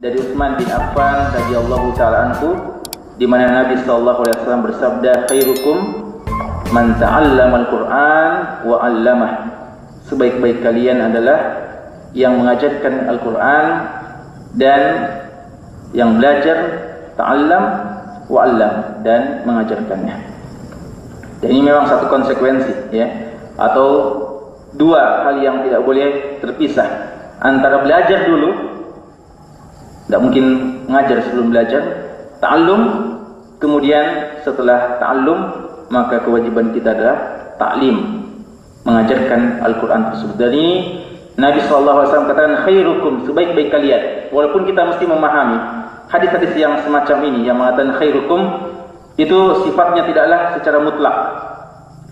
dari Utsman bin Affan radhiyallahu taala anhu, di mana Nabi sallallahu alaihi wasallam bersabda, khairukum man ta'allama al-Qur'an wa 'allamah. Sebaik-baik kalian adalah yang mengajarkan Al-Qur'an dan yang belajar, ta'allam wa 'allam, dan mengajarkannya. Dan ini memang satu konsekuensi, ya, atau dua hal yang tidak boleh terpisah, antara belajar dulu, tidak mungkin mengajar sebelum belajar, ta'allum, kemudian setelah ta'allum maka kewajiban kita adalah ta'lim, mengajarkan Al-Quran tersebut. Dan ini Nabi SAW katakan khairukum, sebaik-baik kalian. Walaupun kita mesti memahami hadis-hadis yang semacam ini yang mengatakan khairukum, itu sifatnya tidaklah secara mutlak,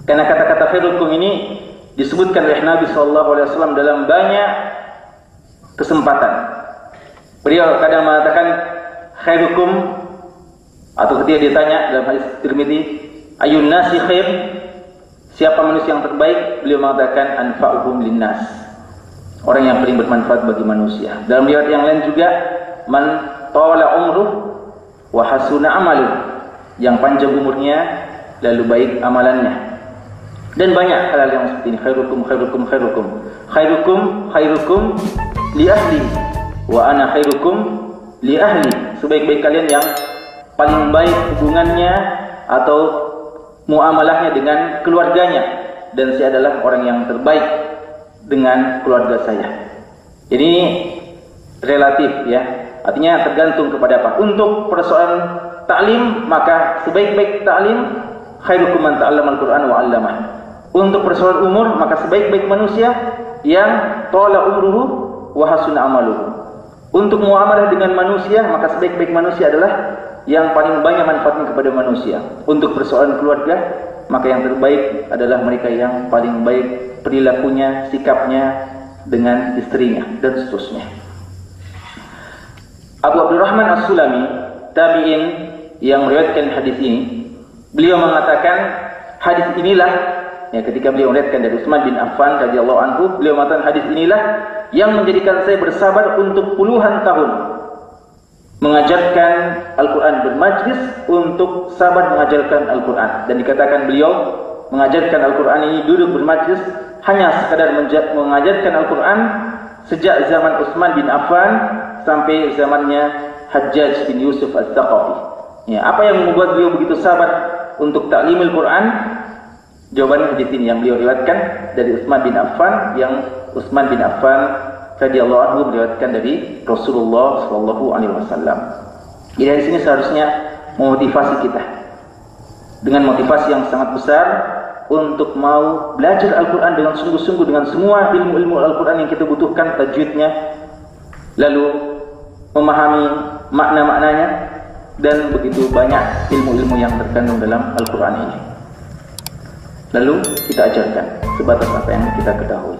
karena kata-kata khairukum ini disebutkan oleh Nabi SAW dalam banyak kesempatan. Beliau kadang mengatakan khairukum, atau ketika ditanya dalam hadis Tirmidzi, ayun nasi khair, siapa manusia yang terbaik, beliau mengatakan anfa'uhum linnas, orang yang paling bermanfaat bagi manusia. Dalam riwayat yang lain juga, man tawala umruh wa hasuna amaluh, yang panjang umurnya lalu baik amalannya. Dan banyak hal yang seperti ini, khairukum khairukum khairukum, khairukum khairukum li ahli wa ana khairukum li ahli. Sebaik-baik kalian yang paling baik hubungannya atau muamalahnya dengan keluarganya, dan saya adalah orang yang terbaik dengan keluarga saya. Ini relatif, ya, artinya tergantung kepada apa. Untuk persoalan ta'lim, maka sebaik-baik ta'lim khairukum man ta'allama al-Qur'an wa 'allamah. Untuk persoalan umur, maka sebaik-baik manusia yang tala umruhu wa hasuna amaluhu. Untuk muamalah dengan manusia, maka sebaik-baik manusia adalah yang paling banyak manfaatnya kepada manusia. Untuk persoalan keluarga, maka yang terbaik adalah mereka yang paling baik perilakunya, sikapnya dengan istrinya, dan seterusnya. Abu Abdurrahman As-Sulami, tabi'in yang meriwayatkan hadis ini, beliau mengatakan hadis inilah, ya, ketika beliau meriwayatkan dari Utsman bin Affan radhiyallahu anhu, beliau mengatakan hadis inilah yang menjadikan saya bersabar untuk puluhan tahun mengajarkan Al-Quran, bermajlis untuk sabar mengajarkan Al-Quran. Dan dikatakan beliau mengajarkan Al-Quran ini duduk bermajlis hanya sekadar mengajarkan Al-Quran sejak zaman Utsman bin Affan sampai zamannya Hajjaj bin Yusuf Al-Thaqafi. Ya, apa yang membuat beliau begitu sabar untuk ta'limul Quran? Jawabannya hadis ini yang beliau riwayatkan dari Utsman bin Affan, yang Utsman bin Affan radhiyallahu anhu meriwayatkan dari Rasulullah sallallahu alaihi wasallam. Jadi dari sini seharusnya memotivasi kita dengan motivasi yang sangat besar untuk mau belajar Al-Quran dengan sungguh-sungguh, dengan semua ilmu-ilmu Al-Quran yang kita butuhkan, tajwidnya, lalu memahami makna-maknanya, dan begitu banyak ilmu-ilmu yang terkandung dalam Al-Quran ini. Lalu kita ajarkan sebatas apa yang kita ketahui.